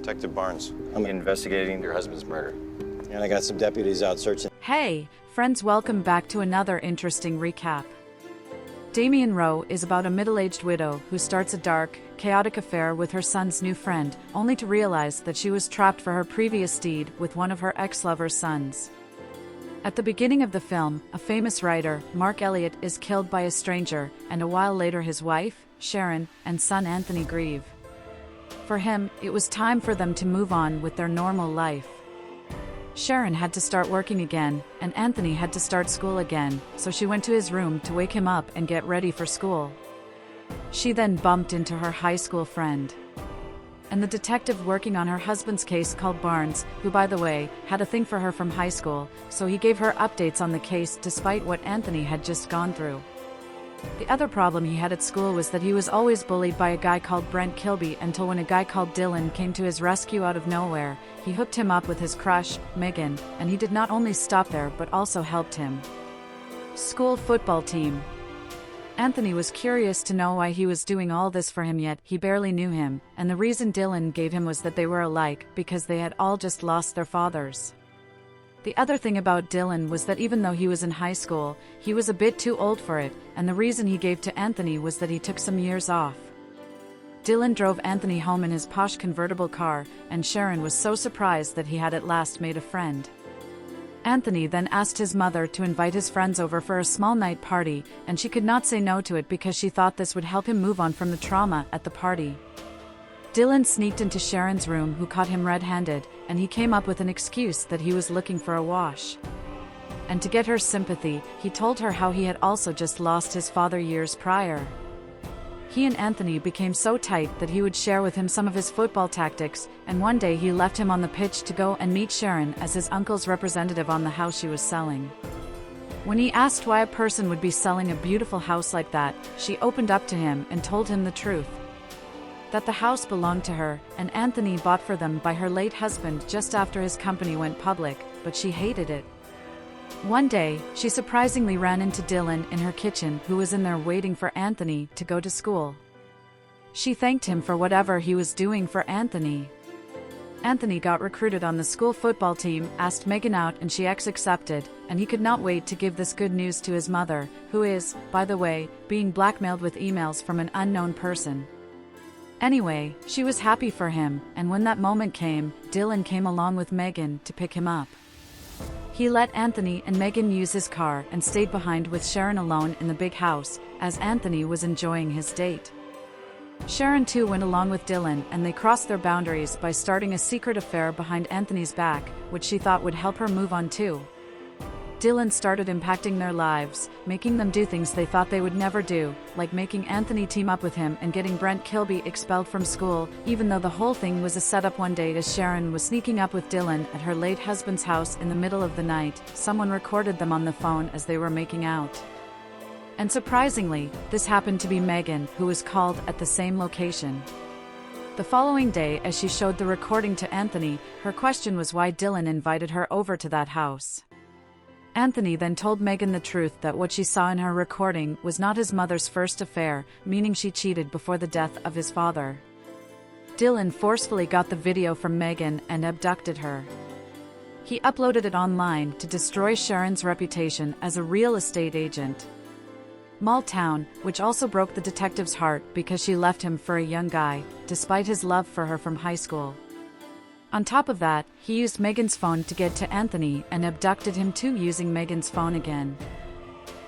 Detective Barnes. I'm investigating your husband's murder. And I got some deputies out searching. Hey, friends, welcome back to another interesting recap. Damien Rowe is about a middle-aged widow who starts a dark, chaotic affair with her son's new friend, only to realize that she was trapped for her previous deed with one of her ex-lover's sons. At the beginning of the film, a famous writer, Mark Elliott, is killed by a stranger, and a while later his wife, Sharon, and son Anthony grieve. For him, it was time for them to move on with their normal life. Sharon had to start working again, and Anthony had to start school again, so she went to his room to wake him up and get ready for school. She then bumped into her high school friend. And the detective working on her husband's case called Barnes, who by the way, had a thing for her from high school, so he gave her updates on the case despite what Anthony had just gone through. The other problem he had at school was that he was always bullied by a guy called Brent Kilby until when a guy called Dylan came to his rescue out of nowhere. He hooked him up with his crush, Megan, and he did not only stop there but also helped him. School football team. Anthony was curious to know why he was doing all this for him, yet he barely knew him, and the reason Dylan gave him was that they were alike, because they had all just lost their fathers. The other thing about Dylan was that even though he was in high school, he was a bit too old for it, and the reason he gave to Anthony was that he took some years off. Dylan drove Anthony home in his posh convertible car, and Sharon was so surprised that he had at last made a friend. Anthony then asked his mother to invite his friends over for a small night party, and she could not say no to it because she thought this would help him move on from the trauma at the party. Dylan sneaked into Sharon's room, who caught him red-handed, and he came up with an excuse that he was looking for a wash. And to get her sympathy, he told her how he had also just lost his father years prior. He and Anthony became so tight that he would share with him some of his football tactics, and one day he left him on the pitch to go and meet Sharon as his uncle's representative on the house she was selling. When he asked why a person would be selling a beautiful house like that, she opened up to him and told him the truth. That the house belonged to her, and Anthony bought for them by her late husband just after his company went public, but she hated it. One day, she surprisingly ran into Dylan in her kitchen, who was in there waiting for Anthony to go to school. She thanked him for whatever he was doing for Anthony. Anthony got recruited on the school football team, asked Megan out, and she accepted, and he could not wait to give this good news to his mother, who is, by the way, being blackmailed with emails from an unknown person. Anyway, she was happy for him, and when that moment came, Dylan came along with Megan to pick him up. He let Anthony and Megan use his car and stayed behind with Sharon alone in the big house, as Anthony was enjoying his date. Sharon too went along with Dylan, and they crossed their boundaries by starting a secret affair behind Anthony's back, which she thought would help her move on too. Dylan started impacting their lives, making them do things they thought they would never do, like making Anthony team up with him and getting Brent Kilby expelled from school, even though the whole thing was a setup. One day as Sharon was sneaking up with Dylan at her late husband's house in the middle of the night, someone recorded them on the phone as they were making out. And surprisingly, this happened to be Megan, who was called at the same location. The following day, as she showed the recording to Anthony, her question was why Dylan invited her over to that house. Anthony then told Megan the truth, that what she saw in her recording was not his mother's first affair, meaning she cheated before the death of his father. Dylan forcefully got the video from Megan and abducted her. He uploaded it online to destroy Sharon's reputation as a real estate agent. Mall Town, which also broke the detective's heart because she left him for a young guy, despite his love for her from high school. On top of that, he used Megan's phone to get to Anthony and abducted him too, using Megan's phone again.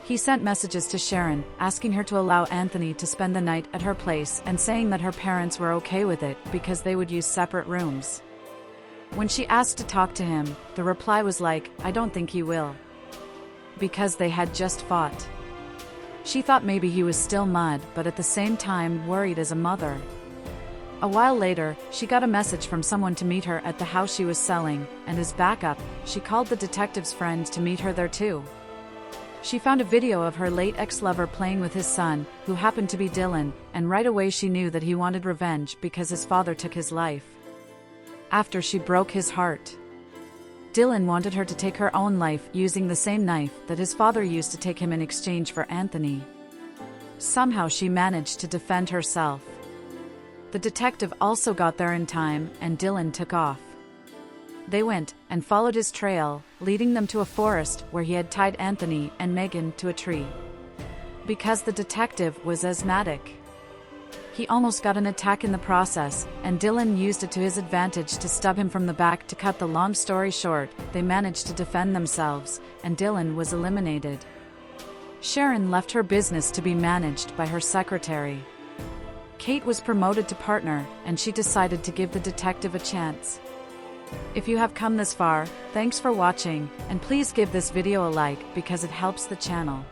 He sent messages to Sharon, asking her to allow Anthony to spend the night at her place and saying that her parents were okay with it because they would use separate rooms. When she asked to talk to him, the reply was like, "I don't think he will." Because they had just fought. She thought maybe he was still mad, but at the same time worried as a mother. A while later, she got a message from someone to meet her at the house she was selling, and as backup, she called the detective's friend to meet her there too. She found a video of her late ex-lover playing with his son, who happened to be Dylan, and right away she knew that he wanted revenge because his father took his life. After she broke his heart, Dylan wanted her to take her own life using the same knife that his father used to take him in exchange for Anthony. Somehow she managed to defend herself. The detective also got there in time, and Dylan took off. They went and followed his trail, leading them to a forest where he had tied Anthony and Megan to a tree. Because the detective was asthmatic, he almost got an attack in the process, and Dylan used it to his advantage to stab him from the back. To cut the long story short, they managed to defend themselves, and Dylan was eliminated. Sharon left her business to be managed by her secretary. Kate was promoted to partner, and she decided to give the detective a chance. If you have come this far, thanks for watching, and please give this video a like because it helps the channel.